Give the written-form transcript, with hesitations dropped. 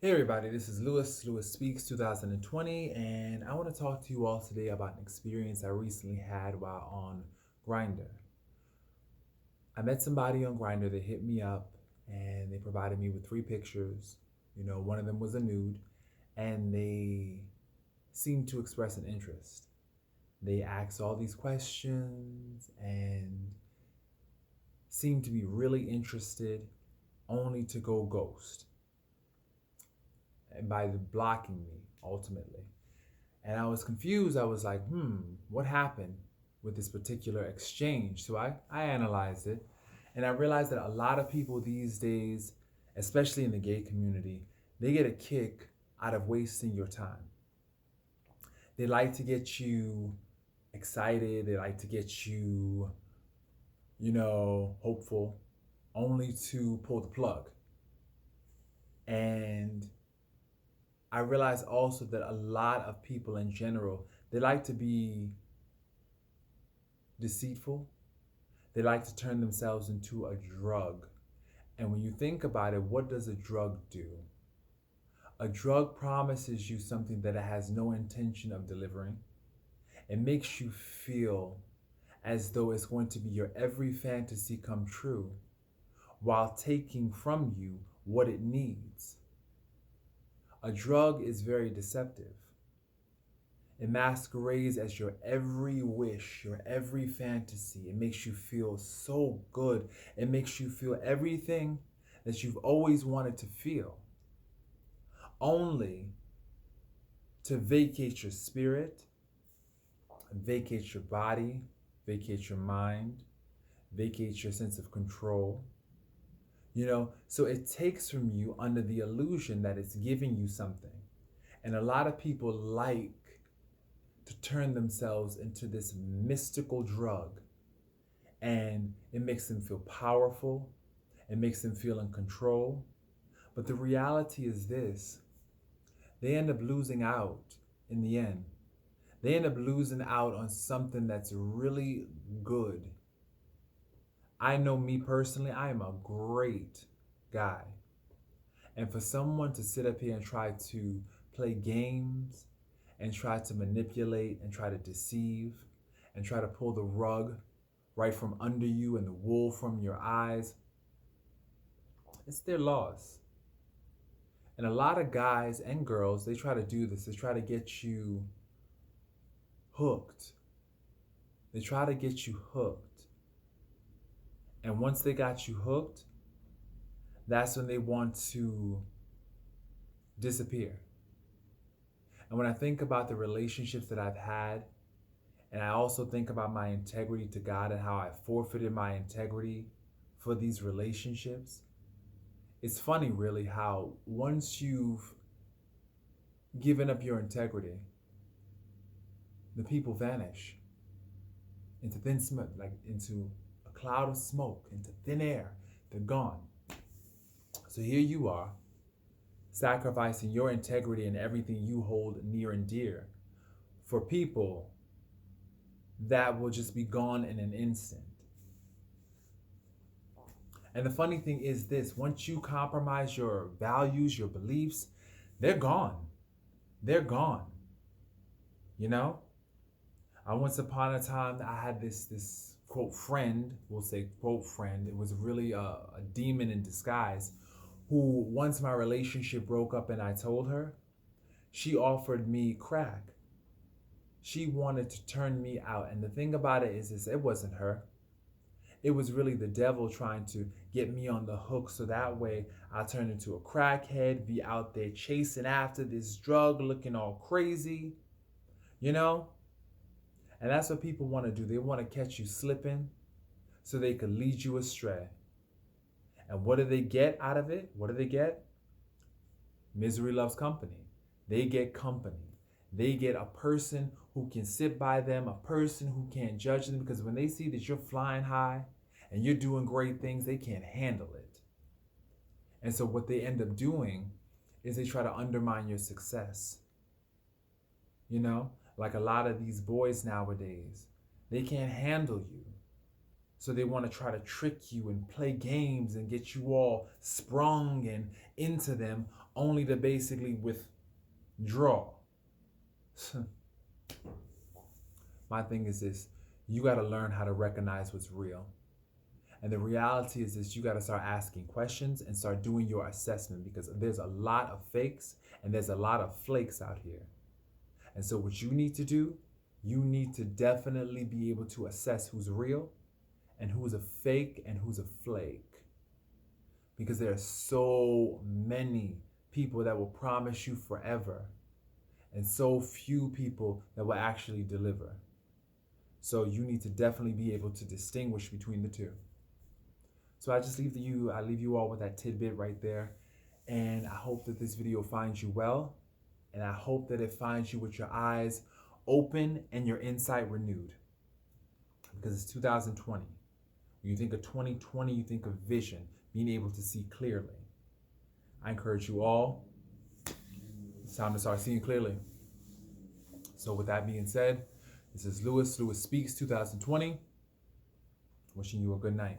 Hey everybody, this is Lewis Speaks 2020, and I want to talk to you all today about an experience I recently had while on Grindr. I met somebody on Grindr, they hit me up and they provided me with three pictures. One of them was a nude, and they seemed to express an interest. They asked all these questions and seemed to be really interested, only to go ghost. And by blocking me, ultimately. And I was confused. I was like, what happened with this particular exchange? So I analyzed it, and I realized that a lot of people these days, especially in the gay community, they get a kick out of wasting your time. They like to get you excited, they like to get you, hopeful, only to pull the plug. And I realized also that a lot of people in general, they like to be deceitful. They like to turn themselves into a drug. And when you think about it, what does a drug do? A drug promises you something that it has no intention of delivering. It makes you feel as though it's going to be your every fantasy come true while taking from you what it needs. A drug is very deceptive. It masquerades as your every wish, your every fantasy. It makes you feel so good. It makes you feel everything that you've always wanted to feel, only to vacate your spirit, vacate your body, vacate your mind, vacate your sense of control. So it takes from you under the illusion that it's giving you something. And a lot of people like to turn themselves into this mystical drug, and it makes them feel powerful, it makes them feel in control. But the reality is this: they end up losing out in the end. They end up losing out on something that's really good. I know, me personally, I am a great guy. And for someone to sit up here and try to play games and try to manipulate and try to deceive and try to pull the rug right from under you and the wool from your eyes, it's their loss. And a lot of guys and girls, they try to do this. They try to get you hooked. They try to get you hooked. And once they got you hooked, that's when they want to disappear. And when I think about the relationships that I've had, and I also think about my integrity to God and how I forfeited my integrity for these relationships, it's funny, really, how once you've given up your integrity, the people vanish into thin smoke, like into a cloud of smoke, into thin air. They're gone. So here you are, sacrificing your integrity and everything you hold near and dear for people that will just be gone in an instant. And the funny thing is this: once you compromise your values, your beliefs, they're gone. They're gone. You know? Once upon a time, I had this quote friend, we'll say quote friend. It was really a demon in disguise, who, once my relationship broke up and I told her, she offered me crack. She wanted to turn me out. And the thing about it is it wasn't her. It was really the devil trying to get me on the hook, so that way I turn into a crackhead, be out there chasing after this drug, looking all crazy, you know? And that's what people want to do. They want to catch you slipping so they could lead you astray. And what do they get out of it? What do they get? Misery loves company. They get company. They get a person who can sit by them, a person who can't judge them, because when they see that you're flying high and you're doing great things, they can't handle it. And so what they end up doing is they try to undermine your success. Like a lot of these boys nowadays, they can't handle you. So they want to try to trick you and play games and get you all sprung and into them only to basically withdraw. My thing is this: you got to learn how to recognize what's real. And the reality is this: you got to start asking questions and start doing your assessment, because there's a lot of fakes and there's a lot of flakes out here. And so what you need to do, you need to definitely be able to assess who's real and who's a fake and who's a flake. Because there are so many people that will promise you forever and so few people that will actually deliver. So you need to definitely be able to distinguish between the two. So I leave you all with that tidbit right there. And I hope that this video finds you well. And I hope that it finds you with your eyes open and your insight renewed. Because it's 2020. When you think of 2020, you think of vision, being able to see clearly. I encourage you all, it's time to start seeing clearly. So with that being said, this is Lewis Speaks 2020. Wishing you a good night.